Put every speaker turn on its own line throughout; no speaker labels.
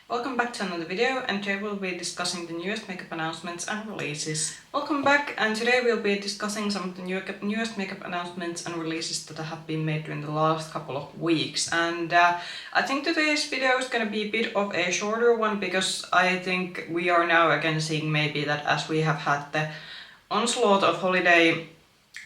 Welcome back to another video, and today we'll be discussing the newest makeup announcements and releases. Welcome back, and today we'll be discussing some of the newest makeup announcements and releases that have been made during the last couple of weeks. And I think today's video is going to be a bit of a shorter one because I think we are now again seeing maybe that as we have had the onslaught of holiday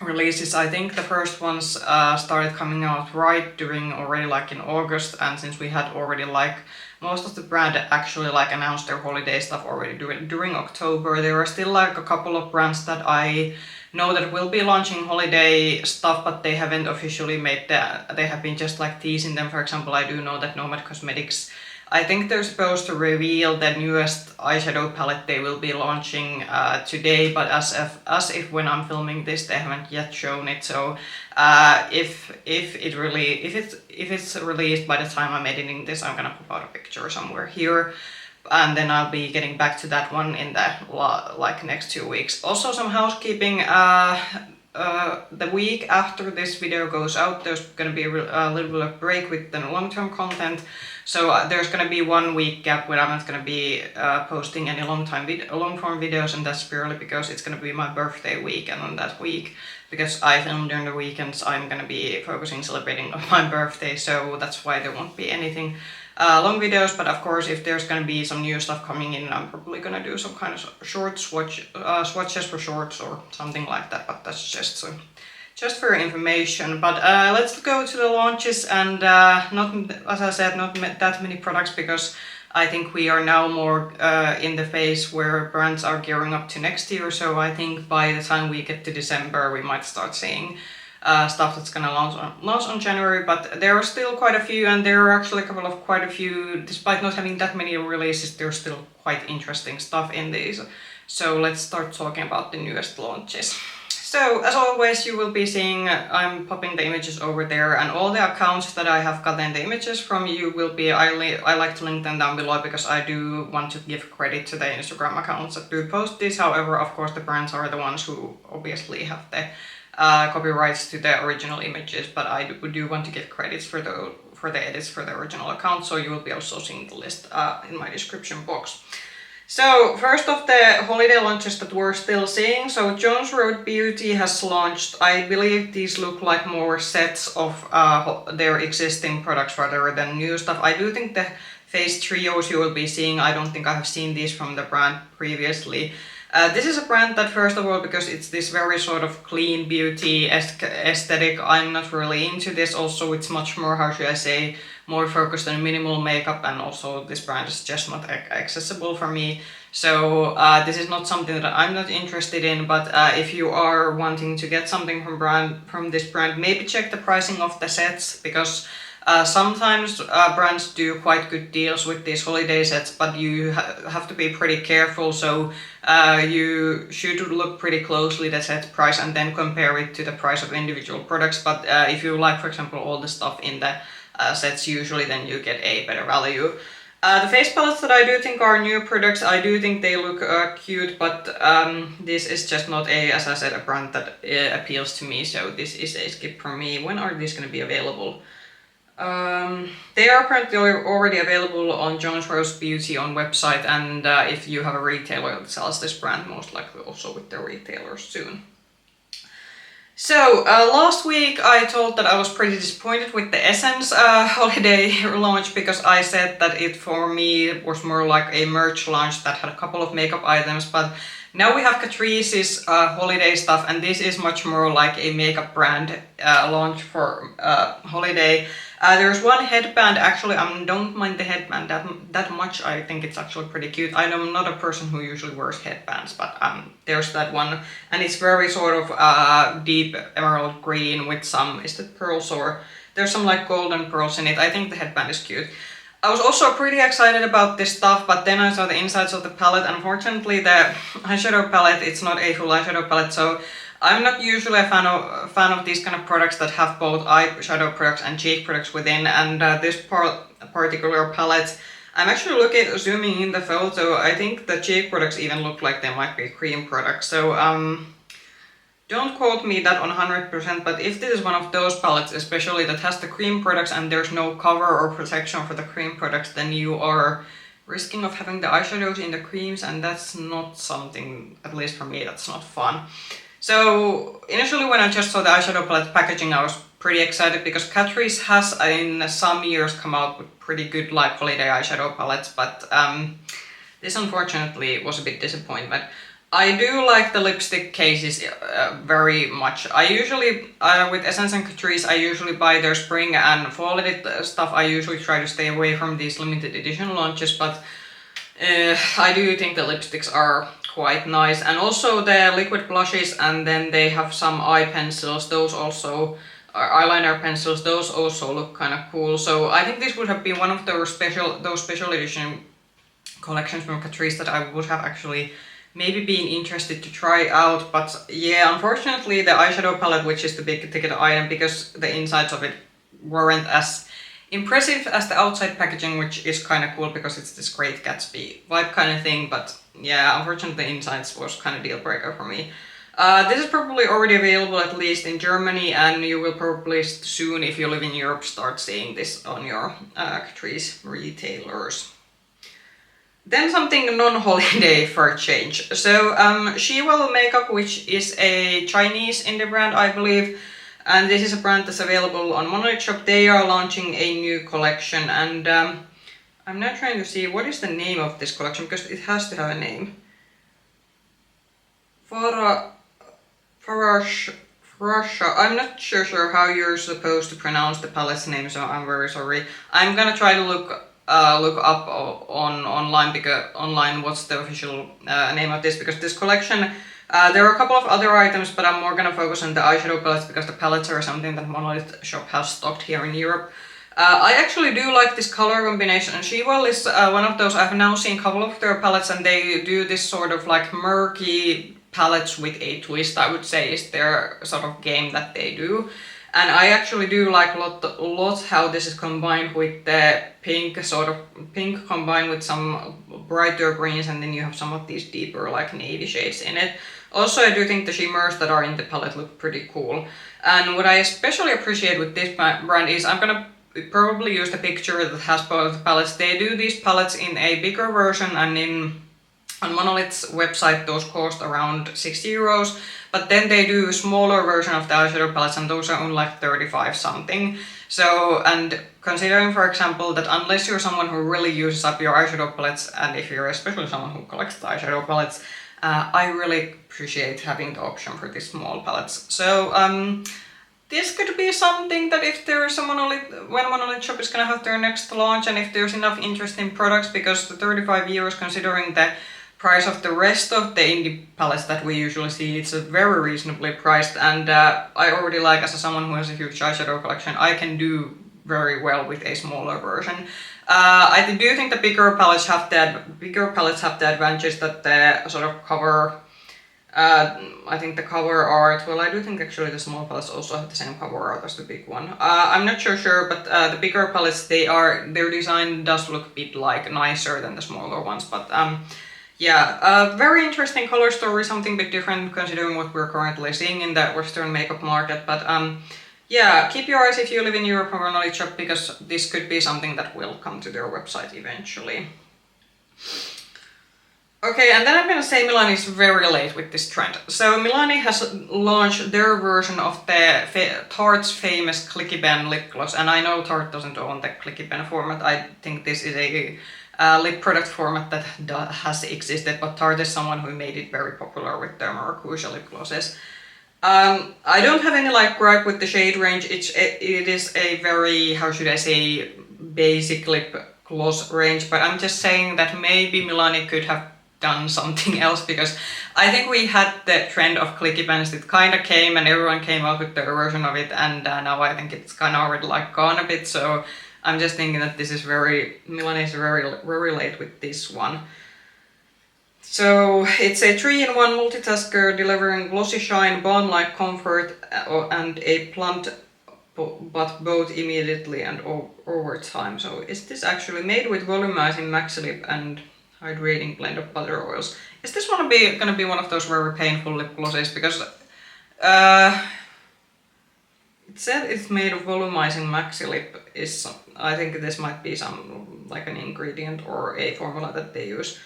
releases, I think the first ones started coming out right during already like in August, and since we had already like most of the brand actually like announced their holiday stuff already during October. There are still like a couple of brands that I know that will be launching holiday stuff, but they haven't officially made that. They have been just like teasing them. For example, I do know that Nomad Cosmetics, I think they're supposed to reveal the newest eyeshadow palette they will be launching today, but as if when I'm filming this, they haven't yet shown it. So if it's released by the time I'm editing this, I'm gonna put out a picture somewhere here, and then I'll be getting back to that one in the like next 2 weeks. Also, some housekeeping. The week after this video goes out, there's gonna be a little bit of break with the long-term content. So there's gonna be 1 week gap where I'm not gonna be posting any long-form videos, and that's purely because it's gonna be my birthday week, and on that week, because I film during the weekends, I'm gonna be focusing celebrating on my birthday, so that's why there won't be anything long videos. But of course, if there's gonna be some new stuff coming in, I'm probably gonna do some kind of short swatches for shorts or something like that, but that's just for information. But let's go to the launches, and not, as I said, not that many products, because I think we are now more in the phase where brands are gearing up to next year. So I think by the time we get to December, we might start seeing stuff that's gonna launch on January. But there are still quite a few, and there are actually quite a few, despite not having that many releases, there's still quite interesting stuff in these. So let's start talking about the newest launches. So as always, you will be seeing, I'm popping the images over there, and all the accounts that I have gotten the images from you will be, I like to link them down below, because I do want to give credit to the Instagram accounts that do post this. However, of course, the brands are the ones who obviously have the copyrights to the original images, but I do want to give credits for the edits for the original account, so you will be also seeing the list in my description box. So first of the holiday launches that we're still seeing, so Jones Road Beauty has launched. I believe these look like more sets of their existing products rather than new stuff. I do think the face trios you will be seeing, I don't think I have seen these from the brand previously. This is a brand that, first of all, because it's this very sort of clean beauty aesthetic, I'm not really into this. Also, it's much more, how should I say, more focused on minimal makeup, and also this brand is just not accessible for me. So this is not something that I'm not interested in, but if you are wanting to get something from this brand, maybe check the pricing of the sets, because sometimes brands do quite good deals with these holiday sets, but you have to be pretty careful. So you should look pretty closely at the set price and then compare it to the price of individual products. But if you like, for example, all the stuff in the sets, usually then you get a better value. The face palettes that I do think are new products, I do think they look cute, but this is just not as I said, a brand that appeals to me, so this is a skip for me. When are these going to be available? They are apparently already available on Jones Road Beauty on website, and if you have a retailer that sells this brand, most likely also with the retailers soon. So last week I told that I was pretty disappointed with the Essence holiday launch, because I said that it for me was more like a merch launch that had a couple of makeup items, but now we have Catrice's holiday stuff, and this is much more like a makeup brand launch for holiday. There's one headband, actually I don't mind the headband that much. I think it's actually pretty cute. I'm not a person who usually wears headbands, but there's that one, and it's very sort of deep emerald green with some, is it pearls, or there's some like golden pearls in it. I think the headband is cute. I was also pretty excited about this stuff, but then I saw the insides of the palette. Unfortunately, the eyeshadow palette, it's not a full eyeshadow palette, so I'm not usually a fan of these kind of products that have both eyeshadow products and cheek products within, and this particular palette, I'm actually zooming in the photo, I think the cheek products even look like they might be cream products, so don't quote me that on 100%, but if this is one of those palettes, especially that has the cream products and there's no cover or protection for the cream products, then you are risking of having the eyeshadows in the creams, and that's not something, at least for me, that's not fun. So initially when I just saw the eyeshadow palette packaging, I was pretty excited because Catrice has in some years come out with pretty good like holiday eyeshadow palettes, but this unfortunately was a bit disappointment. I do like the lipstick cases very much. I usually, with Essence and Catrice, I usually buy their spring and fall edit stuff. I usually try to stay away from these limited edition launches, but I do think the lipsticks are quite nice. And also the liquid blushes, and then they have some eye pencils, those also, eyeliner pencils, those also look kind of cool. So I think this would have been one of those special edition collections from Catrice that I would have actually maybe been interested to try out, but yeah, unfortunately the eyeshadow palette, which is the big ticket item, because the insides of it weren't as impressive as the outside packaging, which is kind of cool because it's this Great Gatsby vibe kind of thing, but yeah, unfortunately the insides was kind of deal breaker for me. This is probably already available at least in Germany, and you will probably soon, if you live in Europe, start seeing this on your Catrice retailers. Then something non-holiday for a change. So Shellwe makeup, which is a Chinese indie brand, I believe, and this is a brand that's available on Monolith Shop. They are launching a new collection, and I'm now trying to see what is the name of this collection, because it has to have a name. Farasha. I'm not sure how you're supposed to pronounce the palette's name, so I'm very sorry. I'm gonna try to look up online what's the official name of this, because this collection, there are a couple of other items, but I'm more gonna focus on the eyeshadow palettes because the palettes are something that Monolith Shop has stocked here in Europe. I actually do like this color combination, and Shellwe is one of those. I've now seen a couple of their palettes, and they do this sort of like murky palettes with a twist, I would say, is their sort of game that they do. And I actually do like a lot how this is combined with the pink combined with some brighter greens, and then you have some of these deeper like navy shades in it. Also, I do think the shimmers that are in the palette look pretty cool. And what I especially appreciate with this brand is, I'm gonna probably use the picture that has both palettes. They do these palettes in a bigger version, and on Monolith's website those cost around 60 euros, but then they do a smaller version of the eyeshadow palettes, and those are only like 35 something. So, and considering for example that unless you're someone who really uses up your eyeshadow palettes, and if you're especially someone who collects the eyeshadow palettes, I really appreciate having the option for these small palettes. So this could be something that if there's a when Monolith Shop is gonna have their next launch, and if there's enough interesting products, because the 35 euros, considering the price of the rest of the indie palettes that we usually see, it's very reasonably priced, and I already like, as someone who has a huge eyeshadow collection, I can do very well with a smaller version. I do think the bigger palettes have the advantage that the sort of cover, I think the cover art, well, I do think actually the small palettes also have the same cover art as the big one. I'm not sure, but the bigger palettes, their design does look a bit like nicer than the smaller ones, but yeah, very interesting color story, something a bit different considering what we're currently seeing in the Western makeup market, but yeah, keep your eyes if you live in Europe or Monolith Shop, because this could be something that will come to their website eventually. Okay, and then I'm gonna say Milani is very late with this trend. So Milani has launched their version of the Tarte's famous Clicky Pen lip gloss, and I know Tarte doesn't own the Clicky Pen format. I think this is a lip product format that has existed, but Tarte is someone who made it very popular with their Maracuja lip glosses. I don't have any like gripe with the shade range. It is a very, how should I say, basic lip gloss range, but I'm just saying that maybe Milani could have done something else, because I think we had the trend of clicky pens. It kind of came and everyone came out with their version of it, and now I think it's kind of already like gone a bit, so I'm just thinking that this is Milani is very late with this one. So it's a 3-in-1 multitasker delivering glossy shine, balm-like comfort, and a plumped but both immediately and over time. So is this actually made with volumizing maxi lip and hydrating blend of butter oils? Is this gonna be one of those very painful lip glosses? Because it said it's made of volumizing maxi lip. I think this might be some like an ingredient or a formula that they use.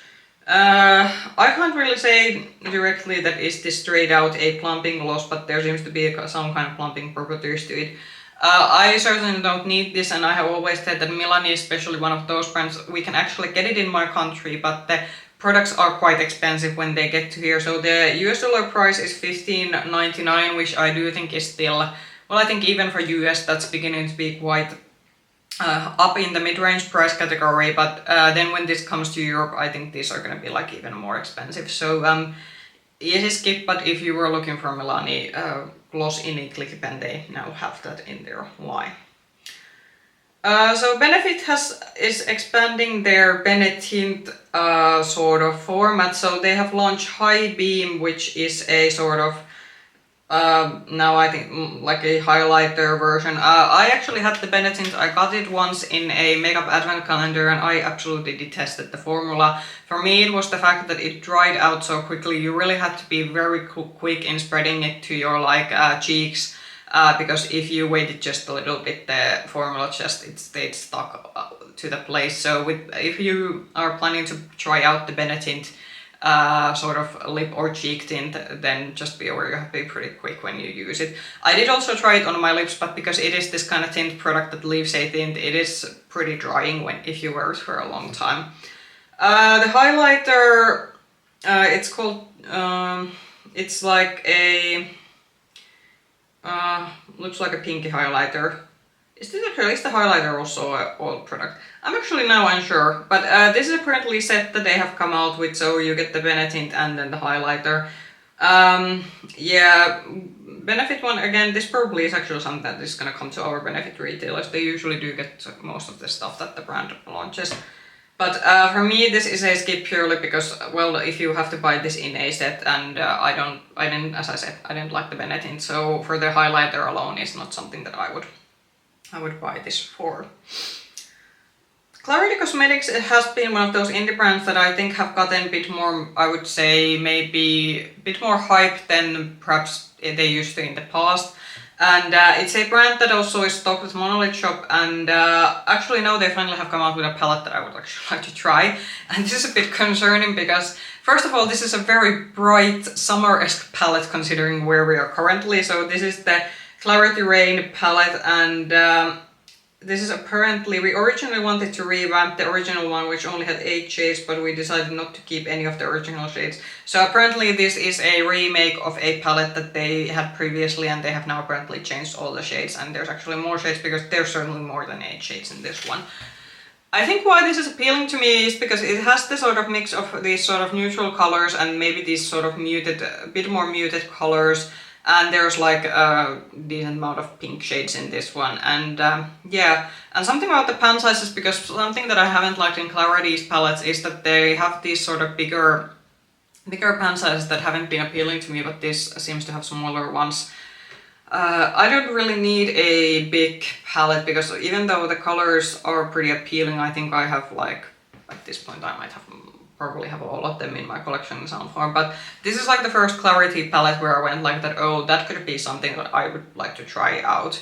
I can't really say directly that is this straight out a plumping gloss, but there seems to be some kind of plumping properties to it. I certainly don't need this, and I have always said that Milani is especially one of those brands. We can actually get it in my country, but the products are quite expensive when they get to here. So the US dollar price is $15.99, which I do think is still, well, I think even for US that's beginning to be quite up in the mid-range price category, but then when this comes to Europe, I think these are gonna be like even more expensive. So easy skip, but if you were looking for Milani gloss in a clicky pen, they now have that in their line. So Benefit is expanding their Bene Tint sort of format. So they have launched High Beam, which is a sort of now I think like a highlighter version. I actually had the Bene Tint. I got it once in a makeup advent calendar, and I absolutely detested the formula. For me, it was the fact that it dried out so quickly. You really had to be very quick in spreading it to your like cheeks, because if you waited just a little bit, the formula it stayed stuck to the place. So if you are planning to try out the Bene Tint sort of lip or cheek tint, then just be aware you have to be pretty quick when you use it. I did also try it on my lips, but because it is this kind of tint product that leaves a tint, it is pretty drying if you wear it for a long time. The highlighter, it's called, it's like a, looks like a pinky highlighter. Is the highlighter also an oil product? I'm actually now unsure, but this is apparently a set that they have come out with, so you get the Bene Tint and then the highlighter. Yeah, Benefit one, again, this probably is actually something that is gonna come to our Benefit retailers. They usually do get most of the stuff that the brand launches. But for me, this is a skip purely because, well, if you have to buy this in a set, and I didn't, as I said, I didn't like the Bene Tint, so for the highlighter alone is not something that I would buy this for. Klarity Cosmetics, it has been one of those indie brands that I think have gotten a bit more, I would say, maybe a bit more hype than perhaps they used to in the past. And it's a brand that also is stocked with Monolith Shop, and actually now they finally have come out with a palette that I would actually like to try. And this is a bit concerning because, first of all, this is a very bright summer-esque palette considering where we are currently. So this is the Clarity Rain palette, and this is apparently, we originally wanted to revamp the original one, which only had 8 shades, but we decided not to keep any of the original shades. So apparently this is a remake of a palette that they had previously, and they have now apparently changed all the shades, and there's actually more shades because there's certainly more than 8 shades in this one. I think why this is appealing to me is because it has the sort of mix of these sort of neutral colors and maybe these sort of muted, a bit more muted colors. And there's like a decent amount of pink shades in this one, and yeah, and something about the pan sizes, because something that I haven't liked in Clarity's palettes is that they have these sort of bigger pan sizes that haven't been appealing to me, but this seems to have smaller ones. I don't really need a big palette because even though the colors are pretty appealing, I think I have like, at this point I might probably have all of them in my collection in some form, but this is like the first Klarity palette where I went like that, oh, that could be something that I would like to try out.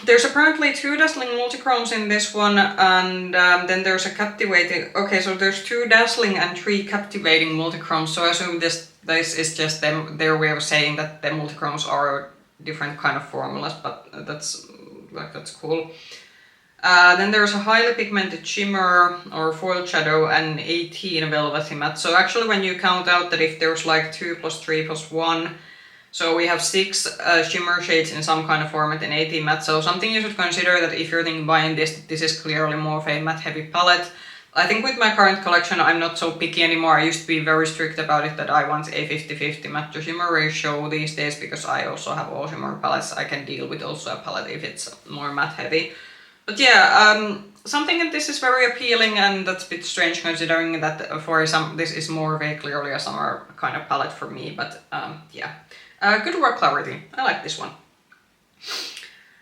There's apparently 2 dazzling multichromes in this one, and then there's a captivating, okay, so there's 2 dazzling and 3 captivating multichromes, so I assume this is just their way of saying that the multichromes are different kind of formulas, but that's cool. Then there's a highly pigmented shimmer or foil shadow and 18 velvety matte. So actually when you count out that if there's like 2 plus 3 plus 1, so we have 6 shimmer shades in some kind of format and 18 matte. So something you should consider that if you're thinking buying this is clearly more of a matte heavy palette. I think with my current collection I'm not so picky anymore. I used to be very strict about it that I want a 50-50 matte to shimmer ratio these days because I also have all shimmer palettes. I can deal with also a palette if it's more matte heavy. But yeah, something that this is very appealing, and that's a bit strange considering that this is more of a clearly a summer kind of palette for me, but yeah. Good work, Klarity. I like this one.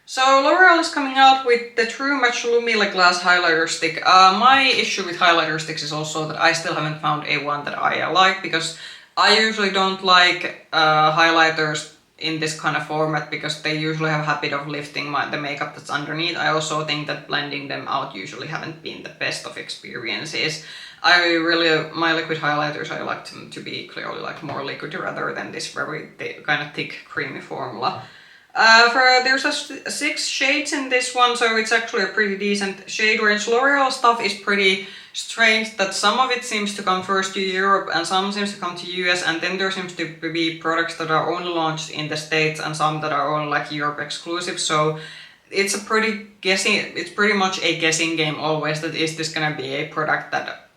So L'Oreal is coming out with the True Match Lumi Glass highlighter stick. My issue with highlighter sticks is also that I still haven't found a one that I like, because I usually don't like highlighters in this kind of format because they usually have a habit of lifting the makeup that's underneath. I also think that blending them out usually haven't been the best of experiences. My liquid highlighters, I like them to be clearly like more liquid rather than this very kind of thick creamy formula. There's 6 shades in this one, so it's actually a pretty decent shade range. L'Oreal stuff is pretty strange that some of it seems to come first to Europe and some seems to come to US, and then there seems to be products that are only launched in the States and some that are only like Europe exclusive. So it's pretty much a guessing game always that is this gonna be a product that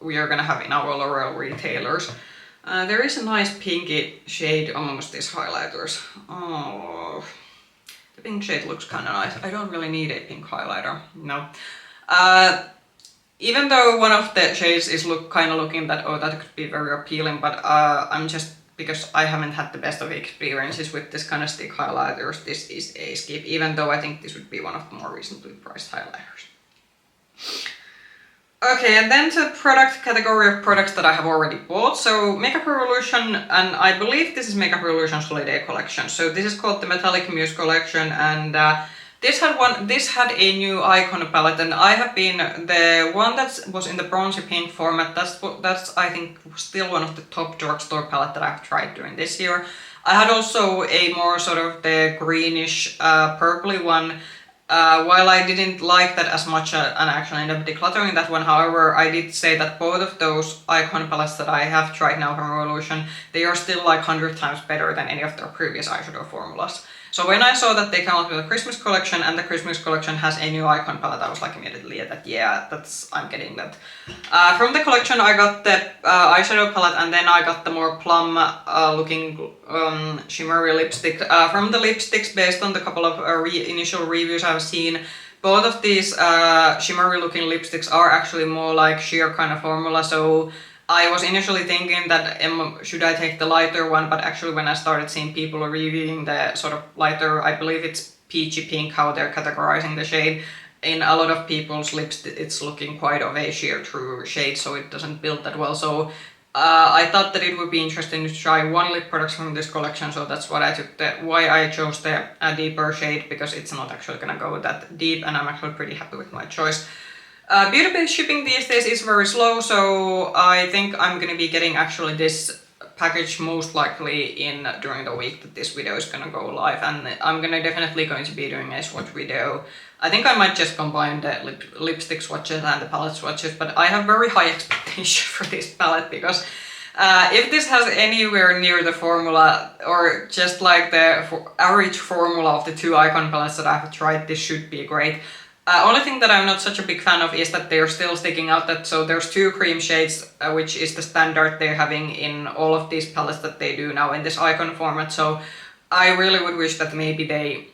we are gonna have in our L'Oreal retailers. There is a nice pinky shade amongst these highlighters. Oh, the pink shade looks kind of nice. I don't really need a pink highlighter, no. Even though one of the shades is looking that, oh, that could be very appealing, but I'm just, because I haven't had the best of experiences with this kind of stick highlighters, this is a skip, even though I think this would be one of the more reasonably priced highlighters. Okay, and then the product category of products that I have already bought. So Makeup Revolution, and I believe this is Makeup Revolution's holiday collection. So this is called the Metallic Muse collection, and this had a new icon palette, and I have been the one that was in the bronzy pink format. That's I think still one of the top drugstore palette that I've tried during this year. I had also a more sort of the greenish purpley one. While I didn't like that as much and actually ended up decluttering that one, however, I did say that both of those icon palettes that I have tried now from Revolution, they are still like 100 times better than any of their previous eyeshadow formulas. So when I saw that they came out with a Christmas collection and the Christmas collection has a new icon palette, I was like immediately that yeah, I'm getting that. From the collection I got the eyeshadow palette, and then I got the more plum looking shimmery lipstick. From the lipsticks, based on the couple of initial reviews I've seen, both of these shimmery looking lipsticks are actually more like sheer kind of formula, so I was initially thinking that should I take the lighter one, but actually when I started seeing people reviewing the sort of lighter, I believe it's peachy pink how they're categorizing the shade, in a lot of people's lips it's looking quite of a sheer true shade, so it doesn't build that well. So I thought that it would be interesting to try one lip product from this collection, so that's what why I chose the deeper shade, because it's not actually gonna go that deep, and I'm actually pretty happy with my choice. Beauty-based shipping these days is very slow, so I think I'm gonna be getting actually this package most likely during the week that this video is gonna go live, and I'm definitely going to be doing a swatch video. I think I might just combine the lipstick swatches and the palette swatches, but I have very high expectations for this palette, because if this has anywhere near the formula, or just like the average formula of the 2 icon palettes that I have tried, this should be great. Only thing that I'm not such a big fan of is that they're still sticking out so there's 2 cream shades, which is the standard they're having in all of these palettes that they do now in this icon format, so I really would wish that maybe they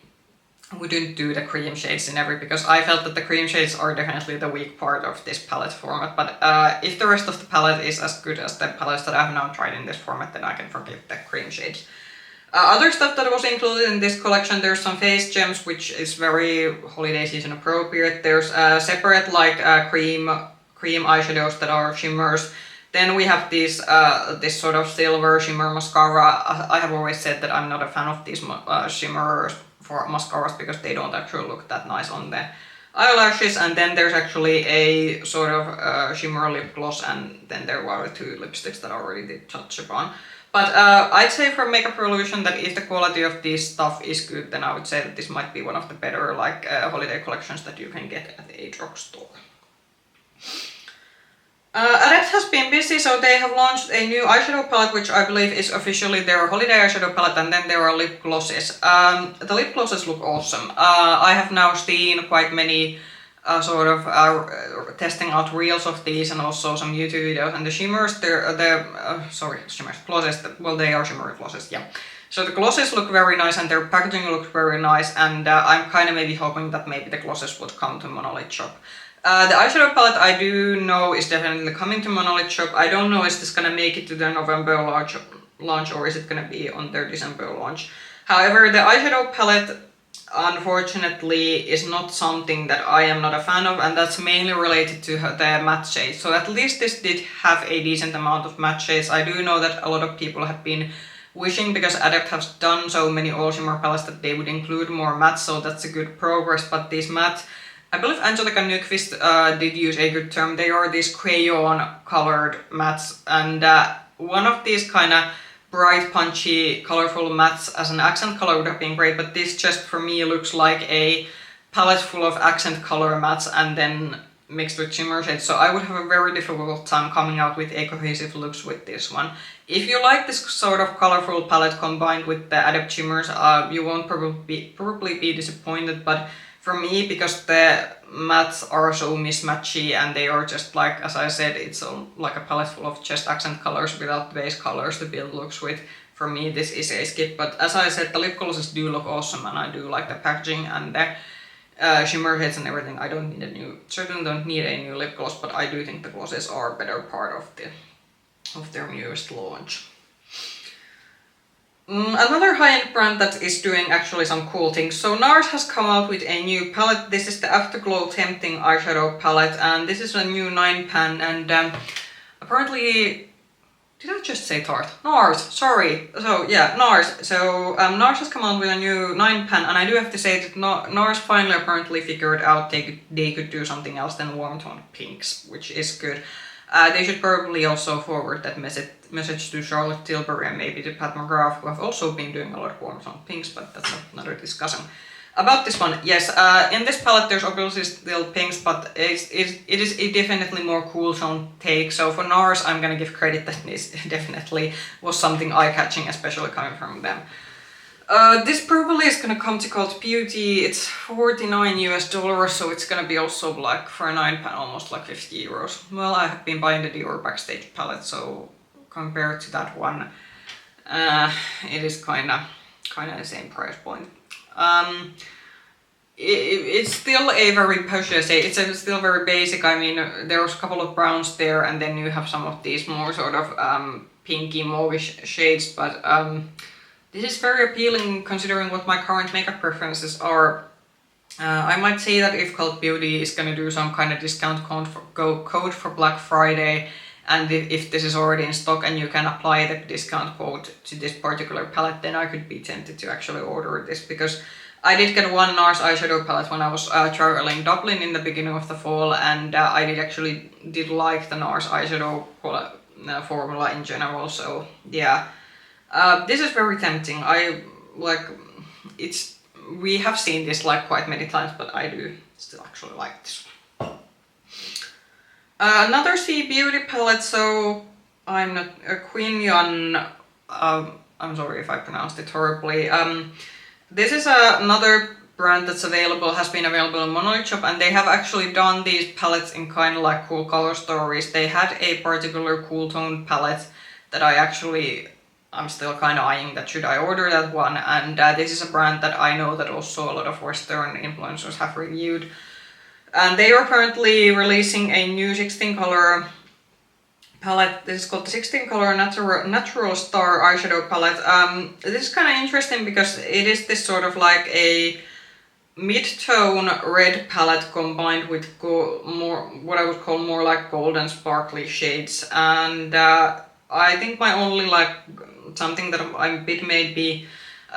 wouldn't do the cream shades in every, because I felt that the cream shades are definitely the weak part of this palette format, but if the rest of the palette is as good as the palettes that I've now tried in this format, then I can forgive the cream shades. Other stuff that was included in this collection, there's some face gems, which is very holiday season appropriate. There's separate like cream eyeshadows that are shimmers. Then we have these this sort of silver shimmer mascara. I have always said that I'm not a fan of these shimmers for mascaras because they don't actually look that nice on the eyelashes. And then there's actually a sort of shimmer lip gloss, and then there were 2 lipsticks that I already did touch upon. But I'd say for Makeup Revolution that if the quality of this stuff is good, then I would say that this might be one of the better like holiday collections that you can get at a drugstore. Adept has been busy, so they have launched a new eyeshadow palette, which I believe is officially their holiday eyeshadow palette, and then there are lip glosses. The lip glosses look awesome. I have now seen quite many testing out reels of these and also some YouTube videos, and the shimmers, glosses, well, they are shimmery glosses, yeah. So the glosses look very nice and their packaging looks very nice, and I'm kind of maybe hoping that maybe the glosses would come to Monolith Shop. The eyeshadow palette I do know is definitely coming to Monolith Shop. I don't know is this gonna make it to their November launch or is it gonna be on their December launch. However, the eyeshadow palette unfortunately is not something that I am not a fan of, and that's mainly related to the matte shades. So at least this did have a decent amount of matte shades. I do know that a lot of people have been wishing, because Adept has done so many all shimmer palettes, that they would include more mattes, so that's a good progress. But these matte, I believe Angelica Nyqvist did use a good term, they are these crayon colored mattes, and one of these kind of bright, punchy, colorful mattes as an accent color would have been great, but this just for me looks like a palette full of accent color mattes and then mixed with shimmer shades, so I would have a very difficult time coming out with a cohesive looks with this one. If you like this sort of colorful palette combined with the Adept shimmers, you won't probably be disappointed, but for me, because the mattes are so mismatchy and they are just like, as I said, it's like a palette full of just accent colors without base colors to build looks with. For me, this is a skip, but as I said, the lip glosses do look awesome and I do like the packaging and the shimmer shades and everything. I don't need certainly don't need a new lip gloss, but I do think the glosses are a better part of their newest launch. Another high-end brand that is doing actually some cool things. So NARS has come out with a new palette. This is the Afterglow Tempting Eyeshadow Palette, and this is a new 9-pan, and apparently, did I just say Tarte? NARS, sorry. So yeah, NARS. So NARS has come out with a new 9-pan, and I do have to say that NARS finally apparently figured out they could do something else than warm tone pinks, which is good. They should probably also forward that message to Charlotte Tilbury and maybe to Pat McGrath, who have also been doing a lot of warm tone pinks, but that's another discussion. About this one, yes, in this palette there's obviously still pinks, but it is a definitely more cool tone take. So for NARS, I'm gonna give credit that this definitely was something eye-catching, especially coming from them. This probably is gonna come to Cult Beauty. It's $49 US, so it's gonna be also like for a 9-pan almost like 50 euros. Well, I have been buying the Dior Backstage palette, so compared to that one, it is kinda the same price point. It's still a very it's still very basic. I mean, there's a couple of browns there, and then you have some of these more sort of pinky mauvish shades, but this is very appealing considering what my current makeup preferences are. I might say that if Cult Beauty is gonna do some kind of discount code for Black Friday, and if this is already in stock and you can apply the discount code to this particular palette, then I could be tempted to actually order this, because I did get one NARS eyeshadow palette when I was traveling Dublin in the beginning of the fall, and I did like the NARS eyeshadow formula in general, so yeah. This is very tempting. We have seen this like quite many times, but I do still actually like this one. Another Sea Beauty palette, so I'm not a Queen Yan, I'm sorry if I pronounced it horribly. This is another brand that's has been available in Monolith Shop, and they have actually done these palettes in kind of like cool color stories. They had a particular cool tone palette that I'm still kind of eyeing that should I order that one, and this is a brand that I know that also a lot of Western influencers have reviewed. And they are currently releasing a new 16 color palette. This is called the 16 color Natural Star eyeshadow palette. This is kind of interesting because it is this sort of like a mid-tone red palette combined with what I would call more like golden sparkly shades, and I think my only something that I'm a bit maybe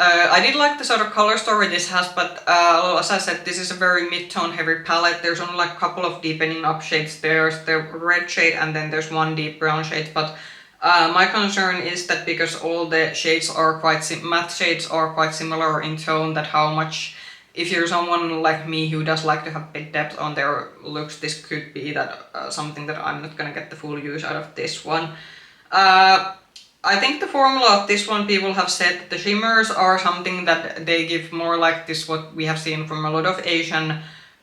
I did like the sort of color story this has, but as I said, this is a very mid-tone heavy palette. There's only like a couple of deepening up shades. There's the red shade and then there's one deep brown shade, but my concern is that because all the shades are matte shades are quite similar in tone, that how much, if you're someone like me who does like to have big depth on their looks, this could be that something that I'm not gonna get the full use out of this one. I think the formula of this one, people have said that the shimmers are something that they give more like this, what we have seen from a lot of Asian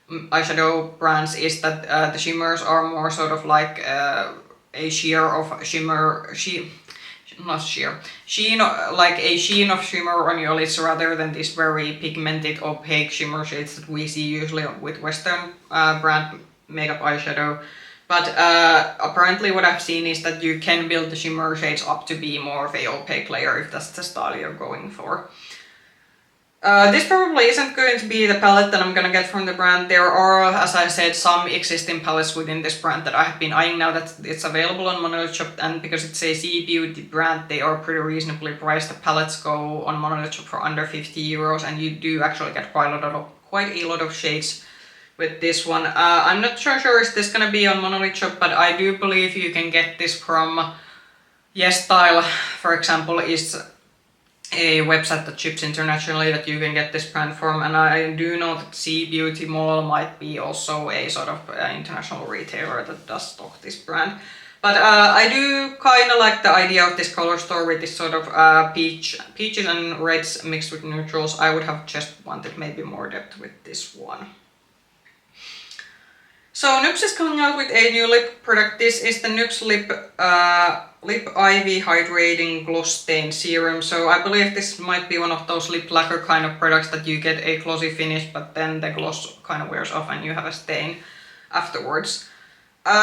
eyeshadow brands, is that the shimmers are more sort of like a sheer of shimmer, sheen, like a sheen of shimmer on your lids rather than these very pigmented opaque shimmer shades that we see usually with Western brand makeup eyeshadow. But apparently what I've seen is that you can build the shimmer shades up to be more of a opaque layer if that's the style you're going for. This probably isn't going to be the palette that I'm gonna get from the brand. There are, as I said, some existing palettes within this brand that I have been eyeing now that it's available on Monolith Shop, and because it's a C Beauty brand, they are pretty reasonably priced. The palettes go on Monolith Shop for under 50 euros, and you do actually get quite a lot of shades with this one. I'm not sure is this gonna be on Monolith Shop, but I do believe you can get this from Yes Style, for example, is a website that ships internationally that you can get this brand from, and I do know that C Beauty Mall might be also a sort of international retailer that does stock this brand. But I do kind of like the idea of this color store with this sort of peaches and reds mixed with neutrals. I would have just wanted maybe more depth with this one. So NYX is coming out with a new lip product. This is the NYX Lip Ivy Hydrating Gloss Stain Serum. So I believe this might be one of those lip lacquer kind of products that you get a glossy finish, but then the gloss kind of wears off and you have a stain afterwards.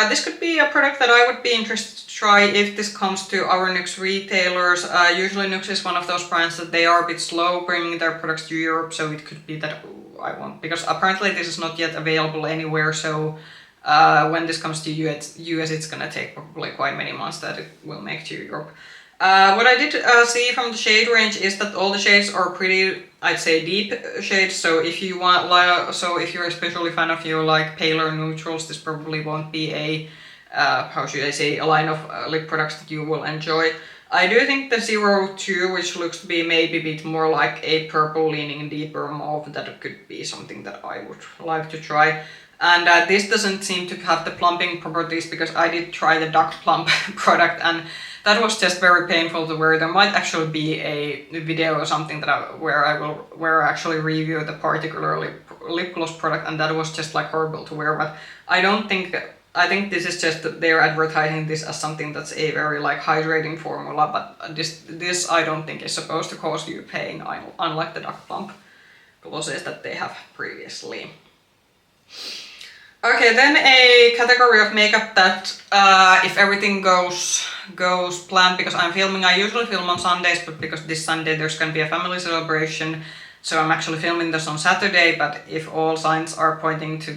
This could be a product that I would be interested to try if this comes to our NYX retailers. Usually NYX is one of those brands that they are a bit slow bringing their products to Europe, so it could be that I won't, because apparently this is not yet available anywhere, so when this comes to US it's gonna take probably quite many months that it will make to Europe. What I did see from the shade range is that all the shades are pretty, I'd say, deep shades. So if you want, if you're especially fan of your like paler neutrals, this probably won't be a how should I say, a line of lip products that you will enjoy. I do think the 02, which looks to be maybe a bit more like a purple leaning deeper mauve, that could be something that I would like to try. And this doesn't seem to have the plumping properties, because I did try the Duck Plump product and that was just very painful to wear. There might actually be a video or something that where I actually review the particular lip gloss product, and that was just like horrible to wear. But I think this is just that they're advertising this as something that's a very like hydrating formula, but this I don't think is supposed to cause you pain, unlike the Duck Plump glosses that they have previously. Okay, then a category of makeup that if everything goes planned, because I usually film on Sundays, but because this Sunday there's gonna be a family celebration, so I'm actually filming this on Saturday. But if all signs are pointing to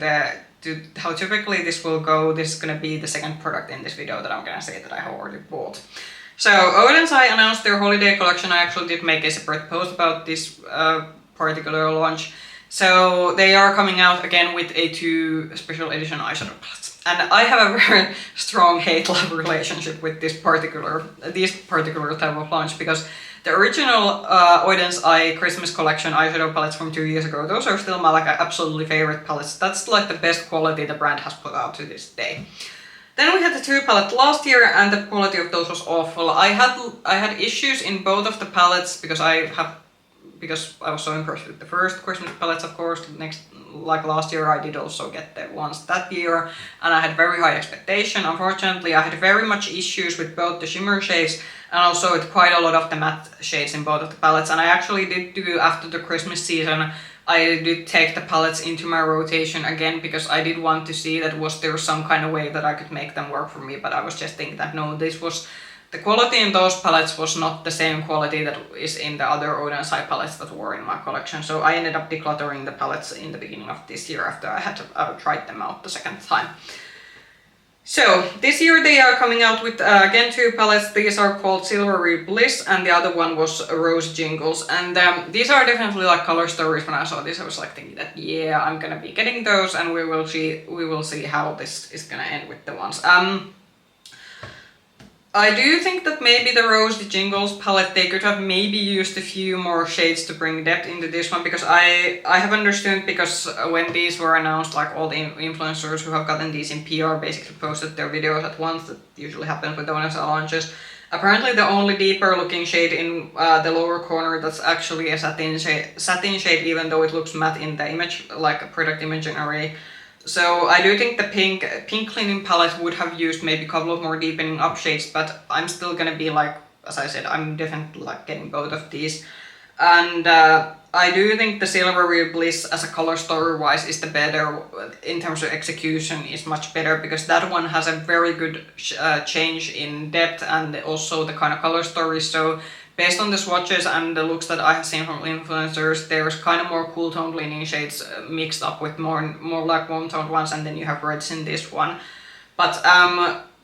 how typically this will go, this is gonna be the second product in this video that I'm gonna say that I have already bought. So Oden's announced their holiday collection. I actually did make a separate post about this particular launch. So they are coming out again with a 2 special edition eyeshadow palettes. And I have a very strong hate-love relationship with these particular type of launch, because the original Oden's Christmas collection eyeshadow palettes from 2 years ago, those are still my like absolutely favorite palettes. That's like the best quality the brand has put out to this day. Then we had the 2 palettes last year, and the quality of those was awful. I had issues in both of the palettes because I was so impressed with the first Christmas palettes, of course. Like last year, I did also get the ones that year, and I had very high expectation. Unfortunately, I had very much issues with both the shimmer shades and also with quite a lot of the matte shades in both of the palettes. And I actually did do, after the Christmas season, I did take the palettes into my rotation again, because I did want to see that was there some kind of way that I could make them work for me. But I was just thinking that no, the quality in those palettes was not the same quality that is in the other Oden's palettes that were in my collection. So I ended up decluttering the palettes in the beginning of this year after I had tried them out the second time. So this year they are coming out with again 2 palettes. These are called Silvery Bliss, and the other one was Rosy Jingles. And these are definitely like color stories. When I saw this, I was like thinking that yeah, I'm gonna be getting those, and we will see how this is gonna end with the ones. I do think that maybe the Rosy Jingles palette, they could have maybe used a few more shades to bring depth into this one, because I have understood, because when these were announced, like all the influencers who have gotten these in PR basically posted their videos at once. That usually happens with Oden's launches. Apparently the only deeper looking shade in the lower corner, that's actually a satin shade, even though it looks matte in the image, like a product imaging array. So I do think the pink cleaning palette would have used maybe a couple of more deepening up shades, but I'm still gonna be like, as I said, I'm definitely like getting both of these. And I do think the Silvery Bliss as a color story wise is the better, in terms of execution is much better, because that one has a very good change in depth and also the kind of color story. So based on the swatches and the looks that I have seen from influencers, there's kind of more cool toned leaning shades mixed up with more like warm toned ones, and then you have reds in this one. But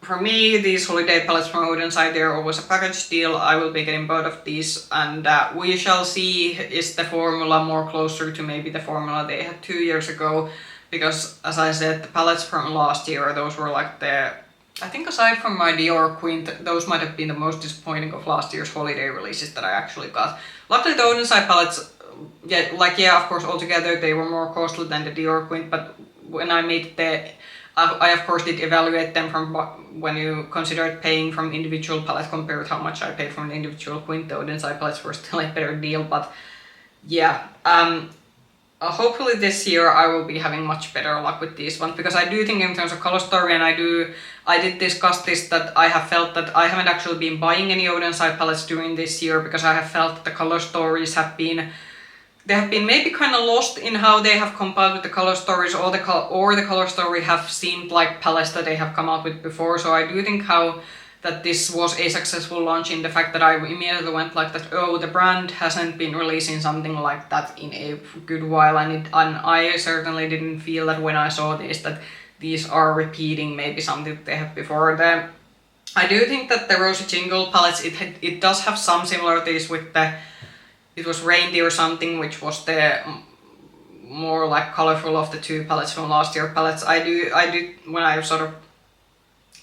for me, these holiday palettes from Oden side, they're always a package deal. I will be getting both of these, and we shall see is the formula more closer to maybe the formula they had 2 years ago. Because as I said, the palettes from last year, those were like I think aside from my Dior Quint, those might have been the most disappointing of last year's holiday releases that I actually got. Luckily the Oden side palettes, yeah, of course altogether they were more costly than the Dior Quint, but when I made I of course did evaluate them from when you considered paying from individual palette compared to how much I paid from the individual Quint. The Oden side palettes were still a better deal, but yeah. Hopefully this year I will be having much better luck with these ones, because I do think in terms of color story, and I did discuss this, that I have felt that I haven't actually been buying any Oden side palettes during this year, because I have felt that the color stories have been maybe kind of lost in how they have compiled with the color stories, or the color story have seemed like palettes that they have come out with before. So I do think that this was a successful launch in the fact that I immediately went like that, oh, the brand hasn't been releasing something like that in a good while, and I certainly didn't feel that when I saw this, that these are repeating maybe something that they have before. I do think that the Rosy Jingle palettes, it does have some similarities with it was Reindeer or something, which was the more like colorful of the two palettes from last year palettes. I did when I sort of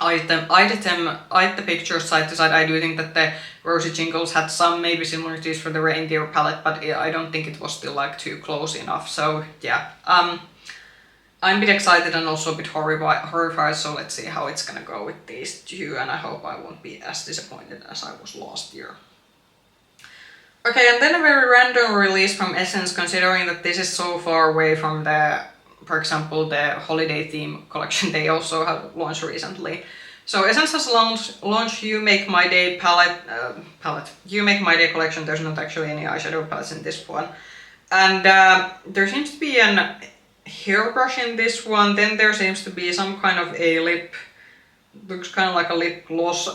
eyed the pictures side to side, I do think that the Rosy Jingles had some maybe similarities for the Reindeer palette, but I don't think it was still like too close enough. So yeah, I'm a bit excited and also a bit horrified, so let's see how it's gonna go with these two, and I hope I won't be as disappointed as I was last year. Okay, and then a very random release from Essence, considering that this is so far away from for example, the holiday theme collection they also have launched recently. So Essence has launched You Make My Day palette. You Make My Day collection. There's not actually any eyeshadow palettes in this one. And there seems to be an hairbrush in this one. Then there seems to be some kind of a looks kind of like a lip gloss.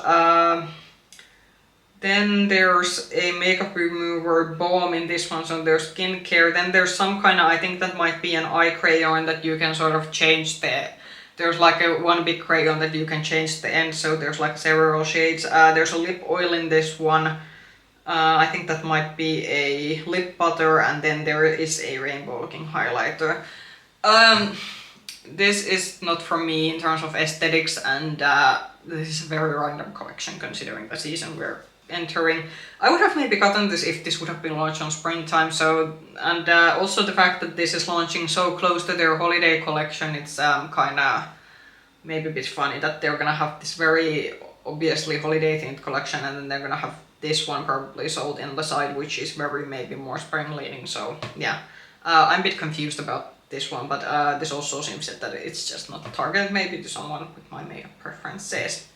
Then there's a makeup remover balm in this one, so there's skincare. Then there's some kind of, I think that might be an eye crayon that you can sort of change there's like one big crayon that you can change the end, so there's like several shades. There's a lip oil in this one. I think that might be a lip butter, and then there is a rainbow looking highlighter. This is not for me in terms of aesthetics, and this is a very random collection considering the season we're entering. I would have maybe gotten this if this would have been launched on springtime. So, and also the fact that this is launching so close to their holiday collection, it's kind of maybe a bit funny that they're gonna have this very obviously holiday themed collection, and then they're gonna have this one probably sold in the side, which is very maybe more spring leaning. So yeah, I'm a bit confused about this one, but this also seems that it's just not targeted maybe to someone with my makeup preferences.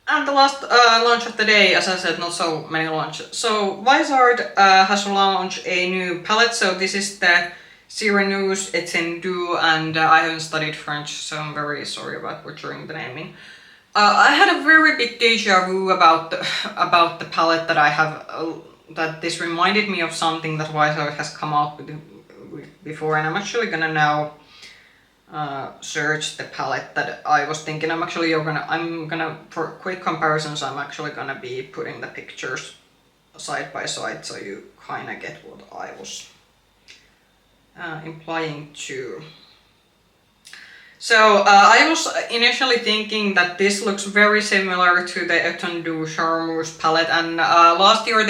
And the last launch of the day, as I said, not so many launches. So Viseart has launched a new palette. So this is the SIRENEUSE ETENDU, and I haven't studied French, so I'm very sorry about butchering the naming. I had a very big deja vu about the palette that I have. That this reminded me of something that Viseart has come out with before, and I'm actually gonna now search the palette that I was thinking. I'm gonna for quick comparisons, I'm actually gonna be putting the pictures side by side so you kind of get what I was implying to. So I was initially thinking that this looks very similar to the ETENDU SIRENEUSE palette, and last year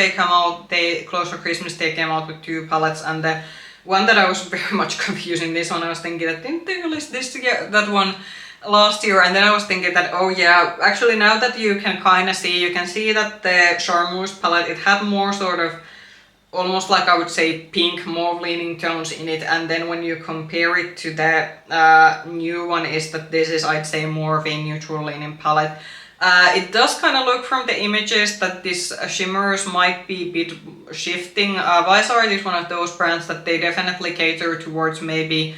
close to Christmas they came out with two palettes, and the one that I was very much confusing, this one I was thinking that didn't they release that one last year, and then I was thinking that oh yeah, actually now that you can see that the SIRENEUSE palette, it had more sort of almost like I would say pink mauve leaning tones in it, and then when you compare it to the new one, is that this is, I'd say, more of a neutral leaning palette. It does kind of look from the images that this shimmers might be a bit shifting. Viseart is one of those brands that they definitely cater towards maybe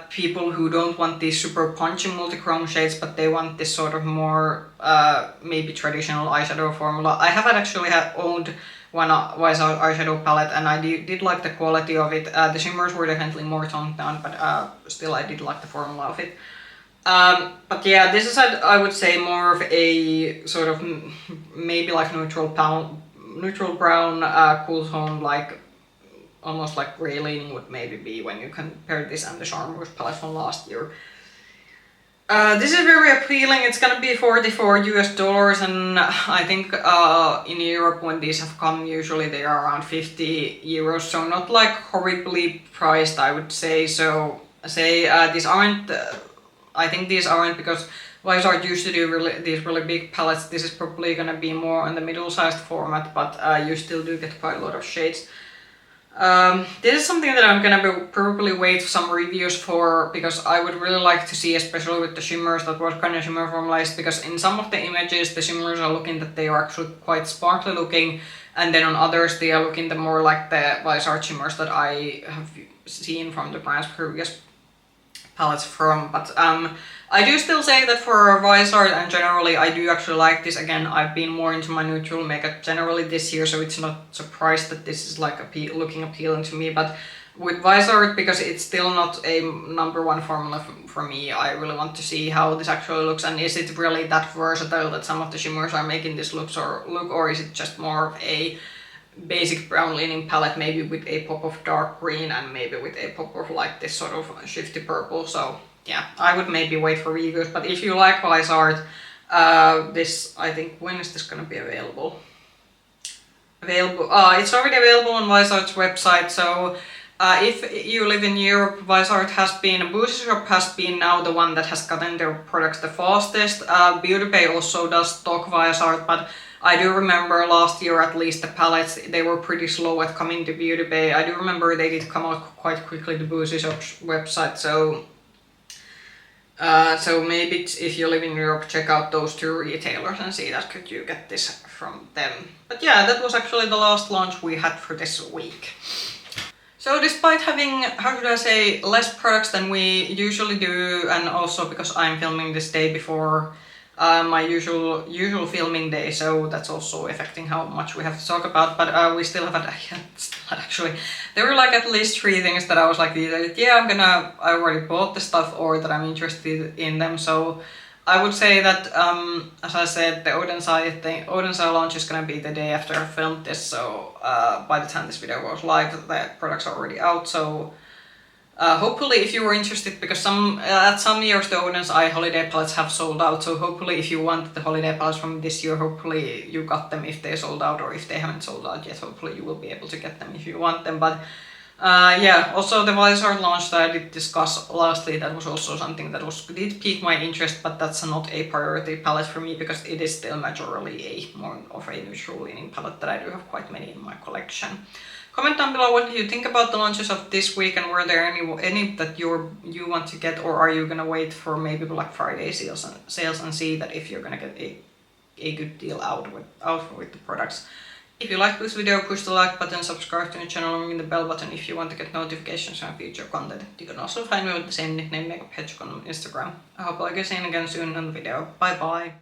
people who don't want these super punchy multi-chrome shades, but they want this sort of more maybe traditional eyeshadow formula. I haven't actually owned one Viseart eyeshadow palette, and I did like the quality of it. The shimmers were definitely more toned down, but still I did like the formula of it. But yeah, this is, I would say, more of a sort of maybe like neutral brown, cool tone, like almost like grey leaning would maybe be when you compare this and the Charmers palette from last year. This is very appealing. It's gonna be $44 US, and I think in Europe when these have come, usually they are around 50 euros, so not like horribly priced, I would say. So these aren't, I think these aren't, because Viseart used to do these really big palettes. This is probably gonna be more on the middle-sized format, but you still do get quite a lot of shades. This is something that I'm gonna probably wait for some reviews for, because I would really like to see, especially with the shimmers, that what kind of shimmer formula is, because in some of the images the shimmers are looking that they are actually quite sparkly looking, and then on others they are looking the more like the Viseart shimmers that I have seen from the brand's previous palettes from. But I do still say that for Viseart and generally I do actually like this. Again, I've been more into my neutral makeup generally this year, so it's not surprised that this is like looking appealing to me. But with Viseart, because it's still not a #1 formula for me, I really want to see how this actually looks, and is it really that versatile that some of the shimmers are making this look, or is it just more of a basic brown leaning palette, maybe with a pop of dark green and maybe with a pop of like this sort of shifty purple. So yeah, I would maybe wait for reviews. But if you like Viseart, this, I think, when is this gonna be available? It's already available on Viseart's website. So if you live in Europe, Viseart has been, Boozy Shop has been now the one that has gotten their products the fastest. Beauty Bay also does stock Viseart, but I do remember last year at least the palettes, they were pretty slow at coming to Beauty Bay. I do remember they did come out quite quickly to Boozy Shop's website, so maybe if you live in Europe, check out those two retailers and see that could you get this from them. But yeah, that was actually the last launch we had for this week. So despite having, how should I say, less products than we usually do, and also because I'm filming this day before my usual filming day, so that's also affecting how much we have to talk about. But we still haven't actually. There were like at least 3 things that I was like, either yeah, I already bought the stuff, or that I'm interested in them. So I would say that as I said, the Oden launch is gonna be the day after I filmed this. So by the time this video goes live, the products are already out. So hopefully if you were interested, because at some years the Oden's Eye holiday palettes have sold out, so hopefully if you want the holiday palettes from this year, hopefully you got them if they sold out, or if they haven't sold out yet, hopefully you will be able to get them if you want them. But yeah, also the Viseart launch that I did discuss lastly, that was also something that did pique my interest, but that's not a priority palette for me, because it is still majorly more of a neutral leaning palette that I do have quite many in my collection. Comment down below what you think about the launches of this week, and were there any that you want to get, or are you gonna wait for maybe Black Friday sales and see that if you're gonna get a good deal out with the products. If you like this video, push the like button, subscribe to the channel, and ring the bell button if you want to get notifications on future content. You can also find me with the same nickname, Makeup Hedgehog, on Instagram. I hope I'll see you again soon in the video. Bye bye!